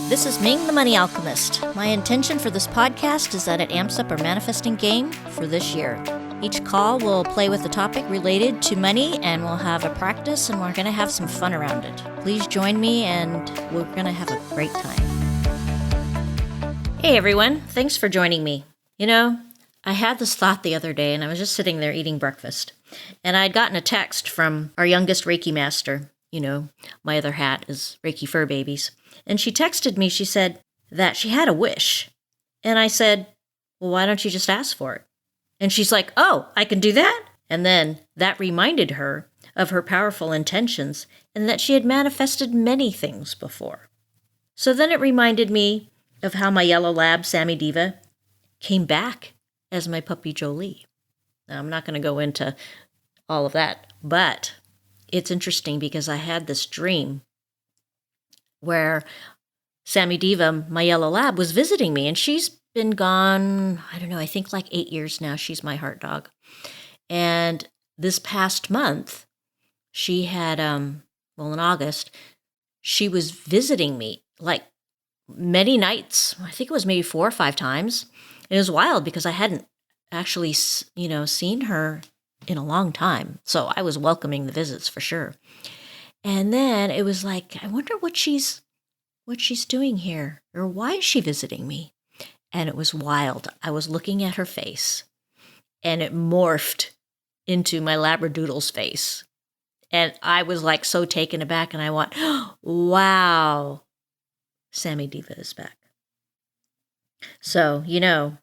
This is Ming the Money Alchemist. My intention for this podcast is that it amps up our manifesting game for this year. Each call will play with a topic related to money, and we'll have a practice, and we're going to have some fun around it. Please join me, and we're going to have a great time. Hey everyone, thanks for joining me. I had this thought the other day, and I was just sitting there eating breakfast, and I'd gotten a text from our youngest Reiki master. My other hat is Reiki Fur Babies. And she texted me, she said that she had a wish. And I said, well, why don't you just ask for it? And she's like, oh, I can do that? And then that reminded her of her powerful intentions and that she had manifested many things before. So then it reminded me of how my yellow lab, Sammy Diva, came back as my puppy Jolie. Now, I'm not going to go into all of that, but it's interesting because I had this dream where Sammy Diva, my yellow lab, was visiting me, and she's been gone, I think like 8 years now. She's my heart dog. And this past month, she had, in August, she was visiting me like many nights. I think it was maybe 4 or 5 times. And it was wild because I hadn't actually, seen her in a long time. So I was welcoming the visits for sure. And then it was like, I wonder what she's doing here, or why is she visiting me? And it was wild. I was looking at her face, and it morphed into my Labradoodle's face. And I was like so taken aback, and I went, oh, wow, Sammy Diva is back. So, and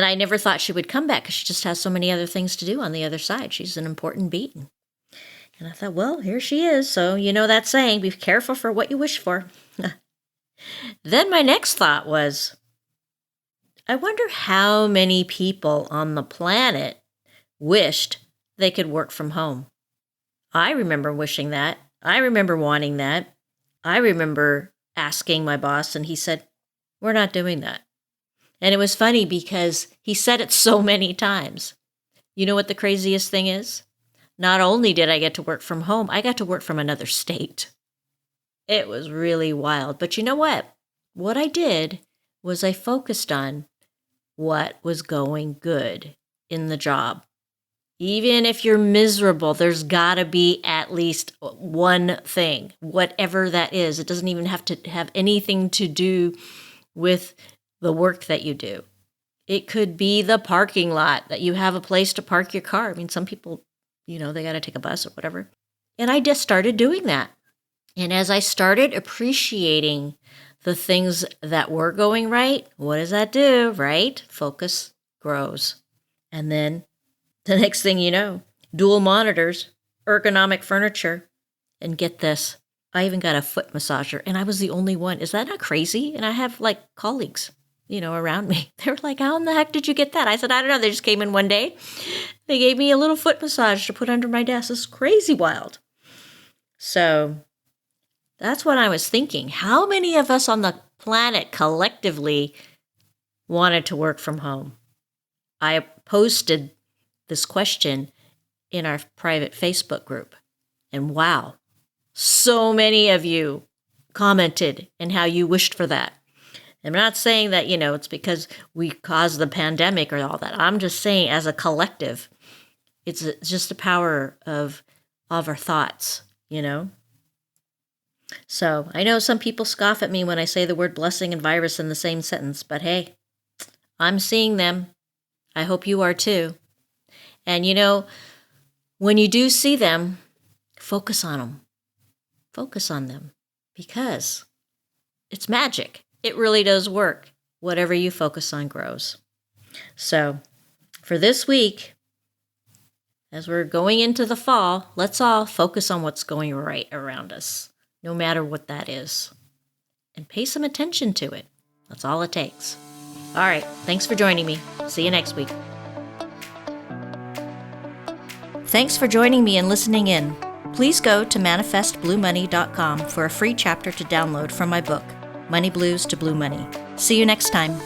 I never thought she would come back because she just has so many other things to do on the other side. She's an important being. And I thought, well, here she is. So, that saying, be careful for what you wish for. Then my next thought was, I wonder how many people on the planet wished they could work from home. I remember wishing that. I remember wanting that. I remember asking my boss, and he said, we're not doing that. And it was funny because he said it so many times. You know what the craziest thing is? Not only did I get to work from home, I got to work from another state. It was really wild. But you know what? What I did was I focused on what was going good in the job. Even if you're miserable, there's got to be at least one thing, whatever that is. It doesn't even have to have anything to do with the work that you do. It could be the parking lot, that you have a place to park your car. Some people, they got to take a bus or whatever. And I just started doing that. And as I started appreciating the things that were going right, what does that do, right? Focus grows. And then the next thing you know, dual monitors, ergonomic furniture, and get this, I even got a foot massager, and I was the only one. Is that not crazy? And I have colleagues, around me. They were like, how in the heck did you get that? I said, I don't know. They just came in one day. They gave me a little foot massage to put under my desk. It's crazy wild. So that's what I was thinking. How many of us on the planet collectively wanted to work from home? I posted this question in our private Facebook group. And wow, so many of you commented and how you wished for that. I'm not saying that, it's because we caused the pandemic or all that. I'm just saying as a collective, it's just the power of our thoughts, So I know some people scoff at me when I say the word blessing and virus in the same sentence, but hey, I'm seeing them. I hope you are too. And when you do see them, focus on them. Focus on them because it's magic. It really does work. Whatever you focus on grows. So for this week, as we're going into the fall, let's all focus on what's going right around us, no matter what that is, and pay some attention to it. That's all it takes. All right. Thanks for joining me. See you next week. Thanks for joining me and listening in. Please go to manifestbluemoney.com for a free chapter to download from my book, Money Blues to Blue Money. See you next time.